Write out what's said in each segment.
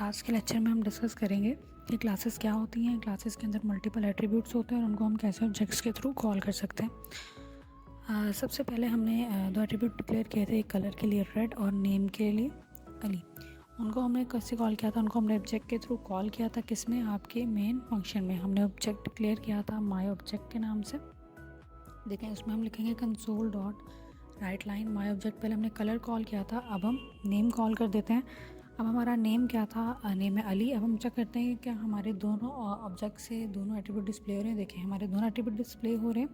आज के लेक्चर में हम डिस्कस करेंगे कि क्लासेस क्या होती हैं। क्लासेस के अंदर मल्टीपल एट्रीब्यूट्स होते हैं और उनको हम कैसे ऑब्जेक्ट्स के थ्रू कॉल कर सकते हैं। सबसे पहले हमने दो एट्रीब्यूट डिक्लेयर किए थे, एक कलर के लिए रेड और नेम के लिए अली। उनको हमने कैसे कॉल किया था? उनको हमने ऑब्जेक्ट के थ्रू कॉल किया था। किस में? आपके मेन फंक्शन में हमने ऑब्जेक्ट डिक्लेयर किया था माई ऑब्जेक्ट के नाम से। देखें, उसमें हम लिखेंगे कंसोल डॉट राइट लाइन माई ऑब्जेक्ट। पहले हमने कलर कॉल किया था, अब हम नेम कॉल कर देते हैं। अब हमारा नेम क्या था? नेम है अली। अब हम चेक करते हैं क्या हमारे दोनों ऑब्जेक्ट से दोनों एट्रीब्यूट डिस्प्ले हो रहे हैं। देखें, हमारे दोनों एट्रीब्यूट डिस्प्ले हो रहे हैं,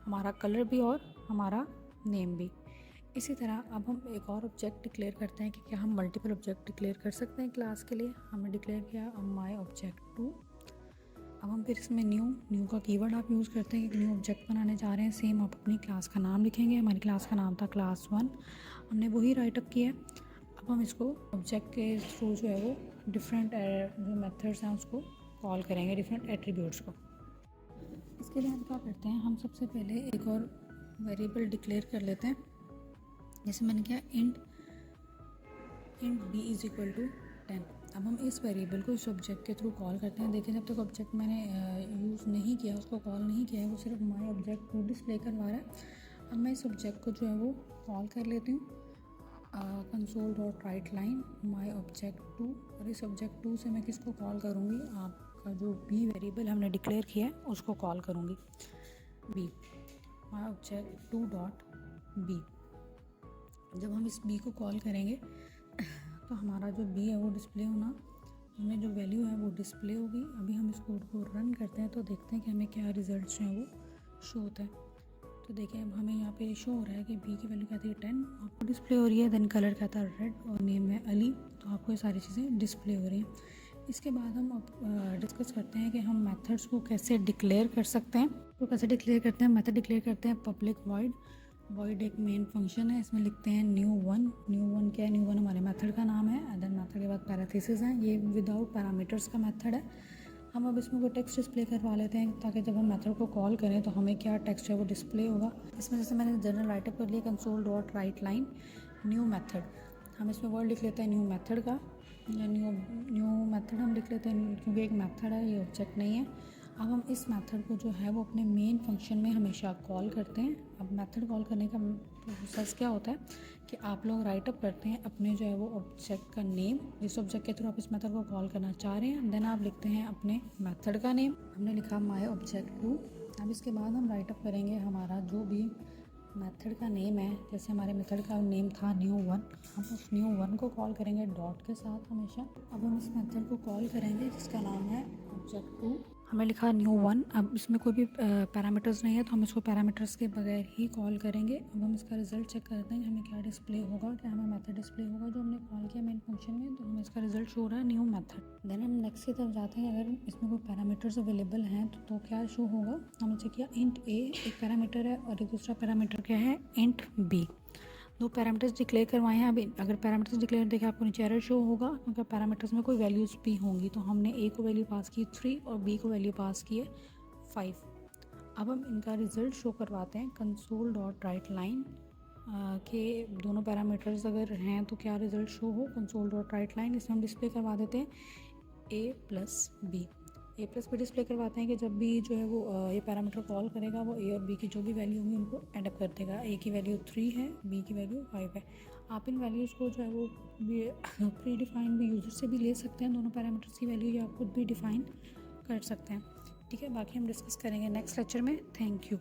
हमारा कलर भी और हमारा नेम भी। इसी तरह अब हम एक और ऑब्जेक्ट डिक्लेयर करते हैं कि क्या हम मल्टीपल ऑब्जेक्ट डिक्लेयर कर सकते हैं क्लास के लिए। हमने डिक्लेयर किया माई ऑब्जेक्ट 2। अब हम फिर इसमें न्यू का कीवर्ड आप यूज़ करते हैं कि न्यू ऑब्जेक्ट बनाने जा रहे हैं। सेम आप अपनी क्लास का नाम लिखेंगे। हमारी क्लास का नाम था क्लास 1, हमने वही राइटअप किया है। अब हम इसको ऑब्जेक्ट के थ्रू जो है वो डिफरेंट जो मेथड्स हैं उसको कॉल करेंगे, डिफरेंट एट्रीब्यूट्स को। इसके लिए हम क्या करते हैं, हम सबसे पहले एक और वेरिएबल डिक्लेयर कर लेते हैं। जैसे मैंने किया int b is equal to 10। अब हम इस वेरिएबल को इस ऑब्जेक्ट के थ्रू कॉल करते हैं। देखिए, जब तक ऑब्जेक्ट मैंने यूज़ नहीं किया, उसको कॉल नहीं किया है, वो सिर्फ माई ऑब्जेक्ट को डिस्प्ले करवा रहा है। अब मैं इस ऑब्जेक्ट को जो है वो कॉल कर लेती हूँ कंसोल डॉट राइट लाइन माई ऑब्जेक्ट 2। और इस ऑब्जेक्ट 2 से मैं किसको कॉल करूँगी? आपका जो बी वेरिएबल हमने डिक्लेयर किया है उसको कॉल करूँगी, बी माई ऑब्जेक्ट 2 डॉट बी। जब हम इस बी को कॉल करेंगे तो हमारा जो बी है वो डिस्प्ले होना, हमें जो वैल्यू है वो डिस्प्ले होगी। अभी हम इस कोड को रन करते हैं तो देखते हैं कि हमें क्या रिजल्ट्स हैं वो शो होता है। तो देखिए, अब हमें यहाँ पे शो हो रहा है कि बी की वैल्यू कहती है 10, आपको डिस्प्ले हो रही है। देन कलर कहता है रेड और नेम है अली, तो आपको ये सारी चीज़ें डिस्प्ले हो रही हैं। इसके बाद हम अब डिस्कस करते हैं कि हम मेथड्स को कैसे डिक्लेयर कर सकते हैं। तो कैसे डिक्लेयर करते हैं? मेथड डिक्लेयर करते हैं पब्लिक वॉइड एक मेन फंक्शन है, इसमें लिखते हैं न्यू वन क्या है? न्यू वन हमारे मेथड का नाम है। देन मेथड के बाद पैराथेसिस है, ये विदाउट पैरामीटर्स का मेथड है। हम अब इसमें कोई टेक्स्ट डिस्प्ले करवा लेते हैं ताकि जब हम मेथड को कॉल करें तो हमें क्या टेक्स्ट है वो डिस्प्ले होगा। इसमें जैसे मैंने जनरल राइटअप कर लिया console dot right line new method. हम इसमें वर्ड लिख लेते हैं न्यू मेथड का, या न्यू मेथड हम लिख लेते हैं क्योंकि एक मेथड है, ये ऑब्जेक्ट नहीं है। अब हम इस मेथड को जो है वो अपने मेन फंक्शन में हमेशा कॉल करते हैं। अब मेथड कॉल करने का प्रोसेस क्या होता है कि आप लोग राइटअप करते हैं अपने जो है वो ऑब्जेक्ट का नेम, जिस ऑब्जेक्ट के थ्रू आप इस मेथड को कॉल करना चाह रहे हैं। देन आप लिखते हैं अपने मेथड का नेम, हमने लिखा माई ऑब्जेक्ट 2। अब इसके बाद हम राइटअप करेंगे हमारा जो भी मेथड का नेम है। जैसे हमारे मेथड का नेम था न्यू वन, हम उस न्यू वन को कॉल करेंगे डॉट के साथ हमेशा। अब हम इस मेथड को कॉल करेंगे जिसका नाम है ऑब्जेक्ट 2, हमें लिखा न्यू वन। अब इसमें कोई भी पैरामीटर्स नहीं है तो हम इसको पैरामीटर्स के बगैर ही कॉल करेंगे। अब हम इसका रिजल्ट चेक करते हैं कि हमें क्या डिस्प्ले होगा, क्या हमें मेथड डिस्प्ले होगा जो हमने कॉल किया मेन फंक्शन में। तो हमें इसका रिजल्ट शो हो रहा है न्यू मेथड। देन हम नेक्स्ट की तरफ जाते हैं, अगर इसमें कोई पैरामीटर्स अवेलेबल हैं तो क्या शो होगा। हमने चेक किया इंट ए एक पैरामीटर है और एक दूसरा पैरामीटर क्या है, इंट बी। दो पैरामीटर्स डिक्लेयर करवाए हैं। अभी अगर पैरामीटर्स डिक्लेयर देखें आपको नीचे एरर शो होगा क्योंकि पैरामीटर्स में कोई वैल्यूज़ भी होंगी। तो हमने ए को वैल्यू पास की 3 और बी को वैल्यू पास की है 5। अब हम इनका रिज़ल्ट शो करवाते हैं कंसोल डॉट राइट लाइन के दोनों पैरामीटर्स अगर हैं तो क्या रिज़ल्ट शो हो कंसोल डॉट राइट लाइन। इसमें हम डिस्प्ले करवा देते हैं ए प्लस बी डिस्प्ले करवाते हैं कि जब भी जो है वो ये पैरामीटर कॉल करेगा वो ए और बी की जो भी वैल्यू होंगी उनको एड अप कर देगा। ए की वैल्यू 3 है, बी की वैल्यू 5 है। आप इन वैल्यूज़ को जो है वो प्री डिफाइन भी यूज़र से भी ले सकते हैं, दोनों पैरामीटर्स की वैल्यू, या आप खुद भी डिफ़ाइन कर सकते हैं। ठीक है, बाकी हम डिस्कस करेंगे नेक्स्ट लेक्चर में। Thank you.